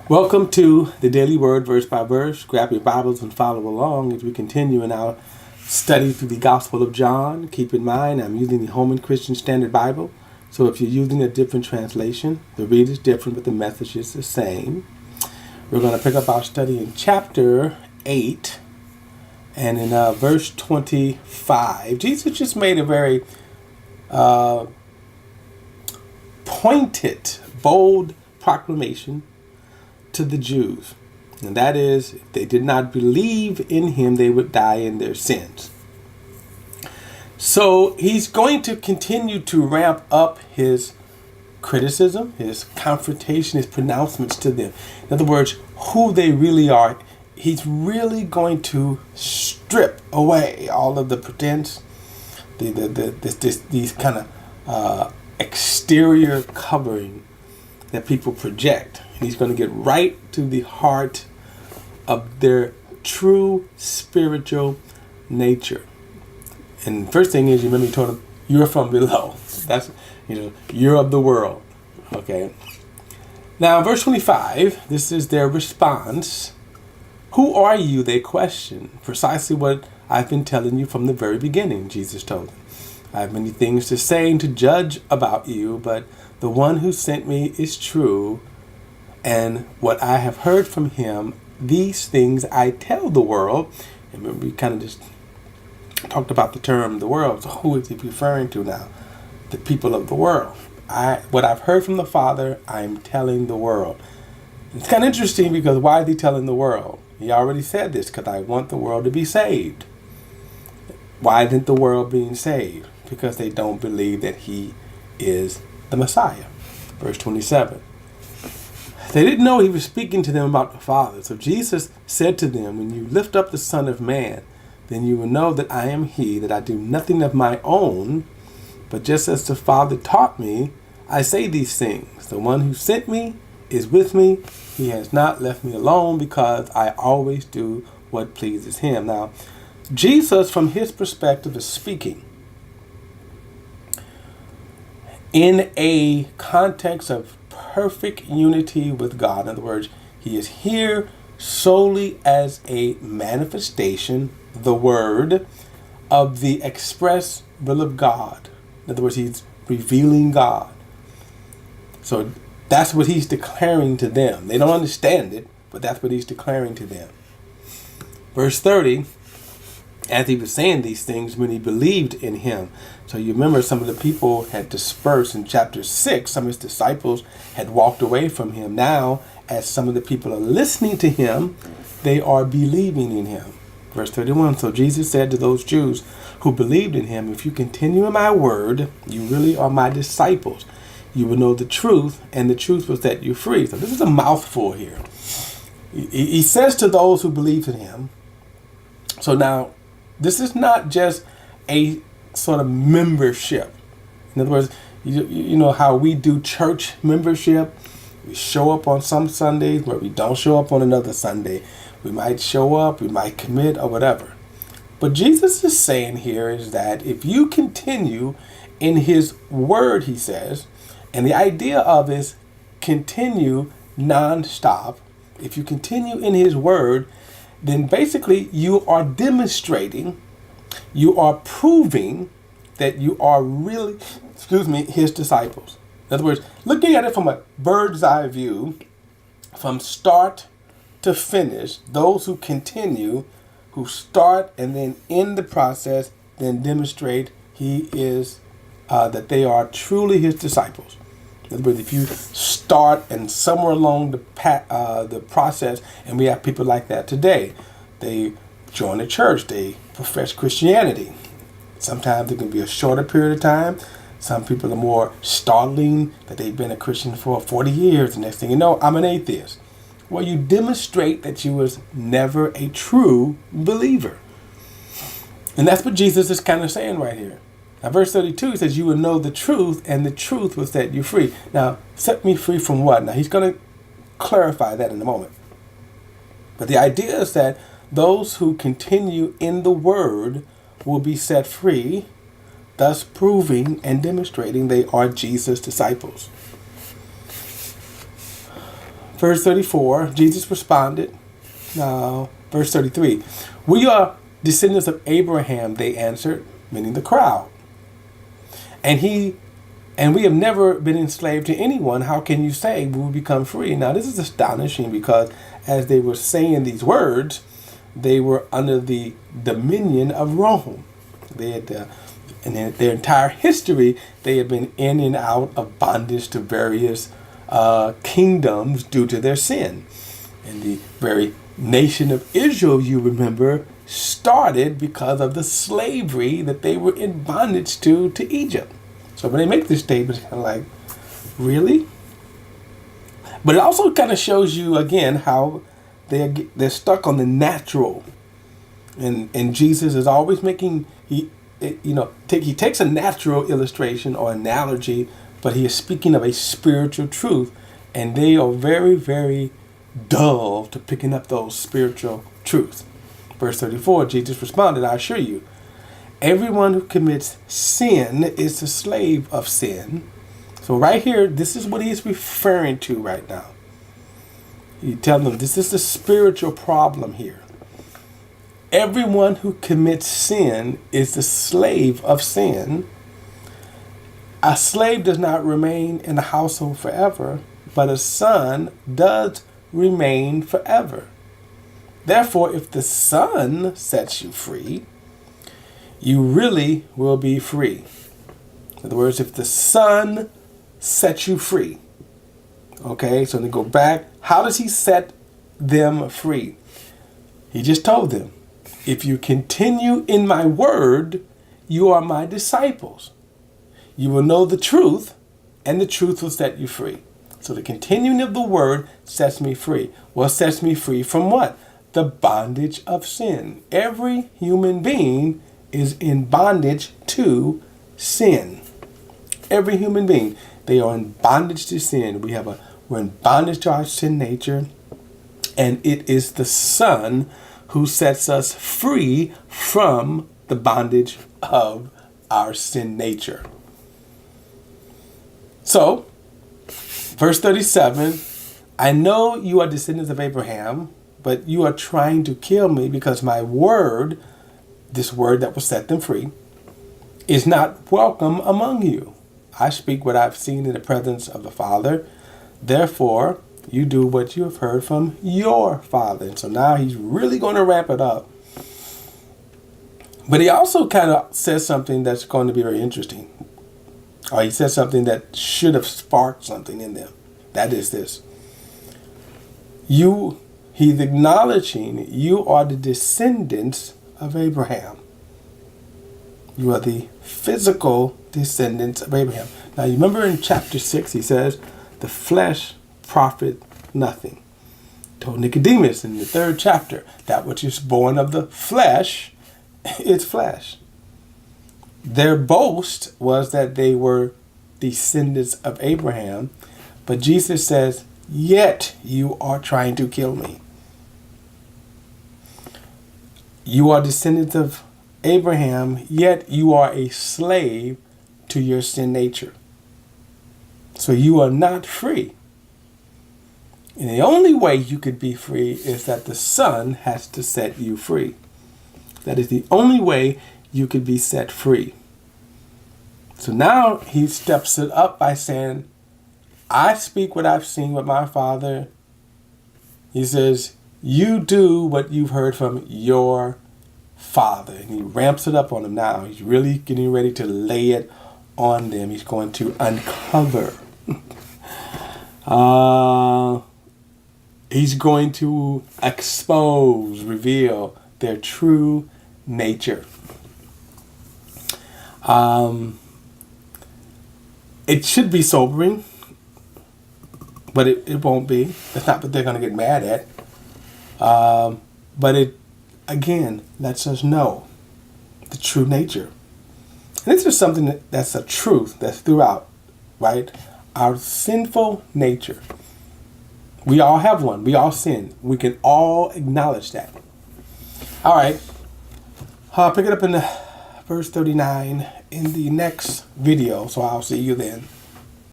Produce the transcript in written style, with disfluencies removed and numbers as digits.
Welcome to the Daily Word, verse by verse. Grab your Bibles and follow along as we continue in our study through the Gospel of John. Keep in mind, I'm using the Holman Christian Standard Bible. So if you're using a different translation, the read is different, but the message is the same. We're going to pick up our study in chapter 8 and in verse 25. Jesus just made a very pointed, bold proclamation to the Jews. And that is, if they did not believe in him, they would die in their sins. So he's going to continue to ramp up his criticism, his confrontation, his pronouncements to them. In other words, who they really are. He's really going to strip away all of the pretense, these kind of exterior covering that people project. He's going to get right to the heart of their true spiritual nature. And first thing is, you remember he told them, you're from below. That's, you're of the world. Okay. Now, verse 25, this is their response. Who are you? They question. Precisely what I've been telling you from the very beginning, Jesus told them. I have many things to say and to judge about you, but the one who sent me is true. And what I have heard from him, these things I tell the world. And we kind of just talked about the term the world. So who is he referring to now? The people of the world. What I've heard from the Father, I'm telling the world. It's kind of interesting because why is he telling the world? He already said this, because I want the world to be saved. Why isn't the world being saved? Because they don't believe that he is the Messiah. Verse 27. They didn't know he was speaking to them about the Father. So Jesus said to them, when you lift up the Son of Man, then you will know that I am he, that I do nothing of my own, but just as the Father taught me, I say these things. The one who sent me is with me. He has not left me alone because I always do what pleases him. Now, Jesus, from his perspective, is speaking in a context of perfect unity with God. In other words, he is here solely as a manifestation, the word, of the express will of God. In other words, he's revealing God. So that's what he's declaring to them. They don't understand it, but that's what he's declaring to them. Verse 30, as he was saying these things, when he believed in him. So you remember some of the people had dispersed in chapter 6. Some of his disciples had walked away from him. Now, as some of the people are listening to him, they are believing in him. Verse 31, so Jesus said to those Jews who believed in him, if you continue in my word, you really are my disciples. You will know the truth, and the truth will set you free. So this is a mouthful here. He says to those who believe in him. So now, this is not just a sort of membership. In other words, you know how we do church membership. We show up on some Sundays where we don't show up on another Sunday. We might show up, we might commit or whatever. But Jesus is saying here is that if you continue in his word, he says, and the idea of is continue nonstop. If you continue in his word, then basically you are demonstrating, you are proving that you are really, his disciples. In other words, looking at it from a bird's eye view, from start to finish, those who continue, who start and then end the process, then demonstrate he is, that they are truly his disciples. In other words, if you start and somewhere along the process, and we have people like that today, they join a church, they profess Christianity. Sometimes it can be a shorter period of time. Some people are more startling that they've been a Christian for 40 years. The next thing you know, I'm an atheist. Well, you demonstrate that you was never a true believer. And that's what Jesus is kind of saying right here. Now, verse 32 he says, you will know the truth, and the truth will set you free. Now, set me free from what? Now, he's going to clarify that in a moment. But the idea is that those who continue in the word will be set free, thus proving and demonstrating they are Jesus' disciples. Verse 34, Jesus responded. Now, verse 33, we are descendants of Abraham, they answered, meaning the crowd. And we have never been enslaved to anyone. How can you say we will become free? Now, this is astonishing because as they were saying these words, they were under the dominion of Rome. They had, in their entire history, they had been in and out of bondage to various kingdoms due to their sin. And the very nation of Israel, you remember, started because of the slavery that they were in bondage to Egypt. So when they make this statement, it's kind of like, really? But it also kind of shows you, again, how they're stuck on the natural. And Jesus is always making, he takes a natural illustration or analogy, but he is speaking of a spiritual truth. And they are very, very dull to picking up those spiritual truths. Verse 34, Jesus responded, I assure you, everyone who commits sin is the slave of sin. So right here, this is what he's referring to right now. He tells them this is the spiritual problem here. Everyone who commits sin is the slave of sin. A slave does not remain in the household forever, but a son does remain forever. Therefore, if the Son sets you free, you really will be free. In other words, if the Son sets you free. Okay, so then go back. How does he set them free? He just told them, if you continue in my word, you are my disciples. You will know the truth, and the truth will set you free. So the continuing of the word sets me free. Well, sets me free from what? The bondage of sin. Every human being is in bondage to sin. Every human being. They are in bondage to sin. We're in bondage to our sin nature. And it is the Son who sets us free from the bondage of our sin nature. So, verse 37, I know you are descendants of Abraham, but you are trying to kill me because my word, this word that will set them free, is not welcome among you. I speak what I've seen in the presence of the Father. Therefore, you do what you have heard from your father. And so now he's really going to wrap it up. But he also kind of says something that's going to be very interesting. Or he says something that should have sparked something in them. That is this. He's acknowledging you are the descendants of Abraham. You are the physical descendants of Abraham. Now, you remember in chapter 6, he says, the flesh profit nothing. Told Nicodemus in the 3rd chapter, that which is born of the flesh is flesh. Their boast was that they were descendants of Abraham, but Jesus says, yet you are trying to kill me. You are descendants of Abraham, yet you are a slave to your sin nature. So you are not free. And the only way you could be free is that the Son has to set you free. That is the only way you could be set free. So now he steps it up by saying, I speak what I've seen with my Father. He says, you do what you've heard from your Father. And he ramps it up on them now. He's really getting ready to lay it on them. He's going to uncover. He's going to expose, reveal their true nature. It should be sobering, but it won't be. That's not what they're going to get mad at. But it, again, lets us know the true nature. And this is something that's a truth that's throughout, right? Our sinful nature. We all have one. We all sin. We can all acknowledge that. All right. I'll pick it up in verse 39 in the next video. So I'll see you then.